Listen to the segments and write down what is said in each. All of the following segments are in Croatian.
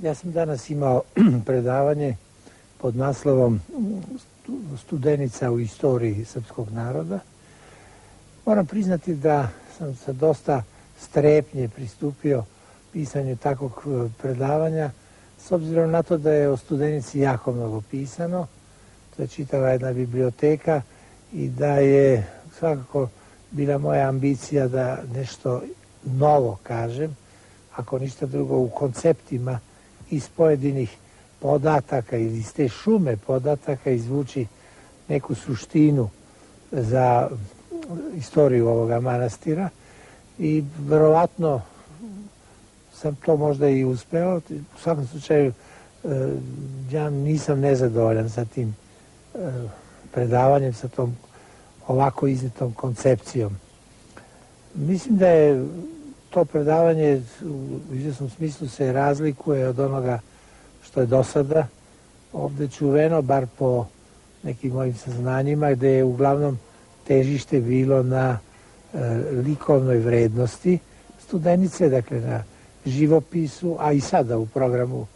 Ja sam danas imao predavanje pod naslovom Studenica u istoriji srpskog naroda. Moram priznati da sam sa dosta strepnje pristupio pisanju takvog predavanja, s obzirom na to da je o Studenici jako mnogo pisano. To je čitava jedna biblioteka i da je svakako bila moja ambicija da nešto novo kažem, ako ništa drugo u konceptima iz pojedinih podataka ili iz te šume podataka izvući neku suštinu za istoriju ovoga manastira i verovatno sam to možda i uspeo. U svakom slučaju ja nisam nezadovoljan sa tim predavanjem, sa tom ovako iznetom koncepcijom. Mislim da je to predavanje u izvjesnom smislu se razlikuje od onoga što je do sada ovdje čuveno, bar po nekim mojim saznanjima, gdje je uglavnom težište bilo na likovnoj vrednosti Studenice, dakle na živopisu, a i sada u programu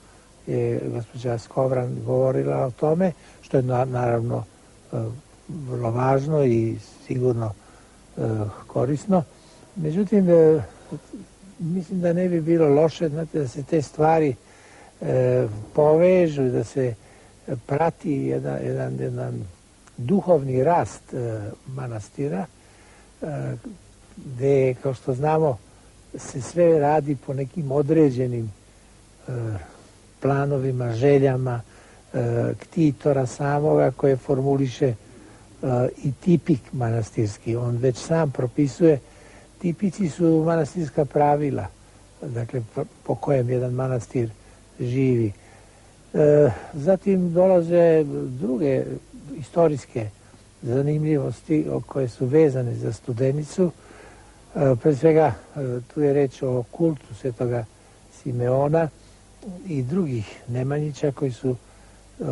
je gospođa Skovran govorila o tome, što je naravno vrlo važno i sigurno korisno. Međutim, mislim da ne bi bilo loše, znate, da se te stvari povežu, da se prati jedan duhovni rast manastira, gdje, kao što znamo, se sve radi po nekim određenim planovima, željama ktitora samoga koje formuliše i tipik manastirski. On već sam propisuje, tipici su manastirska pravila, dakle po kojem jedan manastir živi. Zatim dolaze druge istorijske zanimljivosti koje su vezane za Studenicu. Pre svega tu je reč o kultu svetoga Simeona i drugih Nemanjića koji su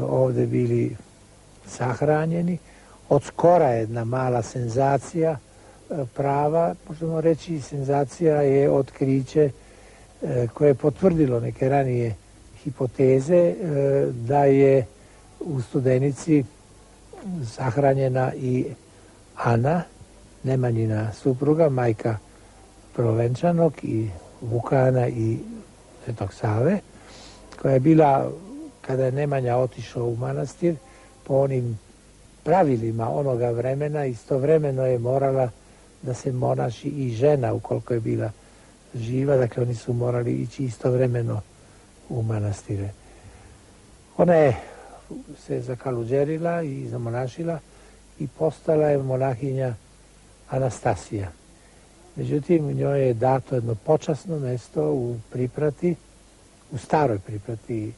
ovdje bili sahranjeni. Od skora jedna mala senzacija prava, možemo reći senzacija je otkriće koje je potvrdilo neke ranije hipoteze da je u Studenici sahranjena i Ana, Nemanjina supruga, majka Prvenčanog i Vukana i Svetog Save, koja je bila, kada je Nemanja otišao u manastir, po onim pravilima onoga vremena, istovremeno je morala da se monaši i žena, ukoliko je bila živa, dakle oni su morali ići istovremeno u manastire. Ona je se zakaluđerila i zamonašila i postala je monahinja Anastasija. Međutim, njoj je dato jedno počasno mesto u Priprati, u staroj Priprati,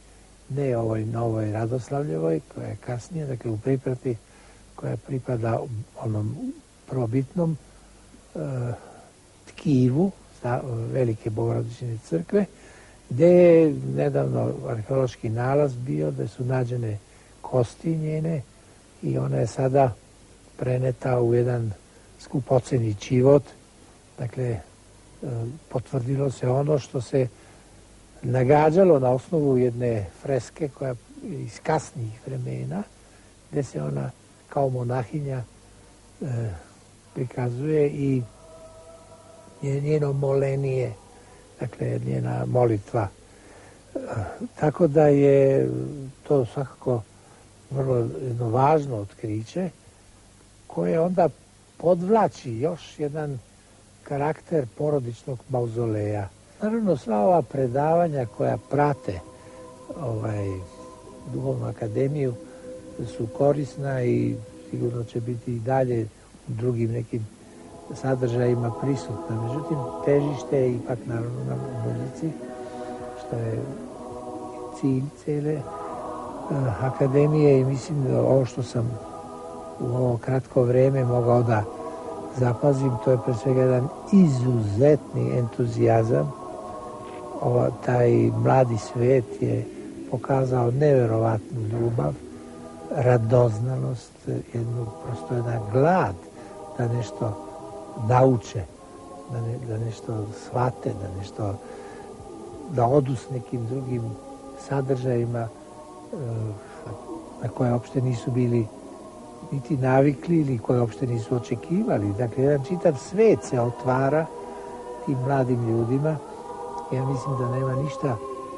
ne ovoj novoj Radoslavljevoj, koja je kasnije, dakle u Priprati koja pripada onom prvobitnom tkivu Velike Bogorodične crkve, gdje je nedavno arheološki nalaz bio da su nađene kosti njene i ona je sada preneta u jedan skupoceni čivot. Dakle, potvrdilo se ono što se nagađalo na osnovu jedne freske koja iz kasnijih vremena, gdje se ona kao monahinja prikazuje i njeno molenije, dakle njena molitva. Tako da je to svakako vrlo jedno važno otkriće koje onda podvlači još jedan karakter porodičnog mauzoleja. Naravno, sva ova predavanja koja prate Duhovnu akademiju su korisna i sigurno će biti i dalje u drugim nekim sadržajima prisutna. Međutim, težište je ipak naravno na muzici, što je cilj cele akademije i mislim da ovo što sam u ovo kratko vreme mogao da zapazim, to je pre svega jedan izuzetni entuzijazam. Taj mladi svet je pokazao neverovatnu ljubav, radoznalost, prosto jedna glad da nešto nauče, da nešto shvate, da odu s nekim drugim sadržajima na koje uopšte nisu bili niti navikli ili koje uopšte nisu očekivali. Dakle, jedan čitav svet se otvara tim mladim ljudima. Ja mislim da nema ništa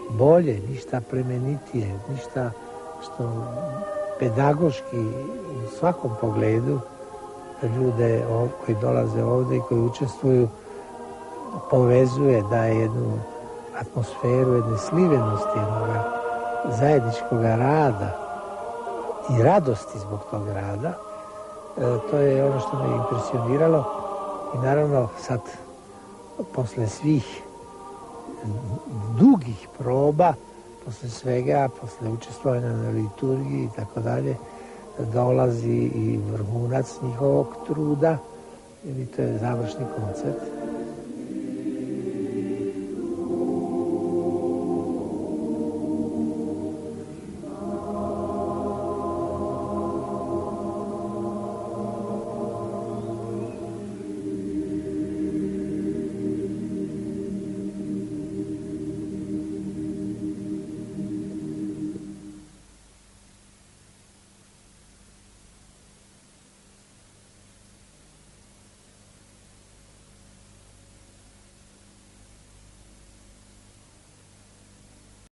bolje, ništa plemenitije, ništa što pedagoški u svakom pogledu ljude koji dolaze ovde i koji učestvuju povezuje, daje jednu atmosferu, jedne slivenosti, jednog zajedničkog rada i radosti zbog tog rada. To je ono što me impresioniralo i naravno sad posle svih dugih proba, posle svega, posle učestvovanja na liturgiji i tako dalje, dolazi i vrhunac njihovog truda, ili to je završni koncert.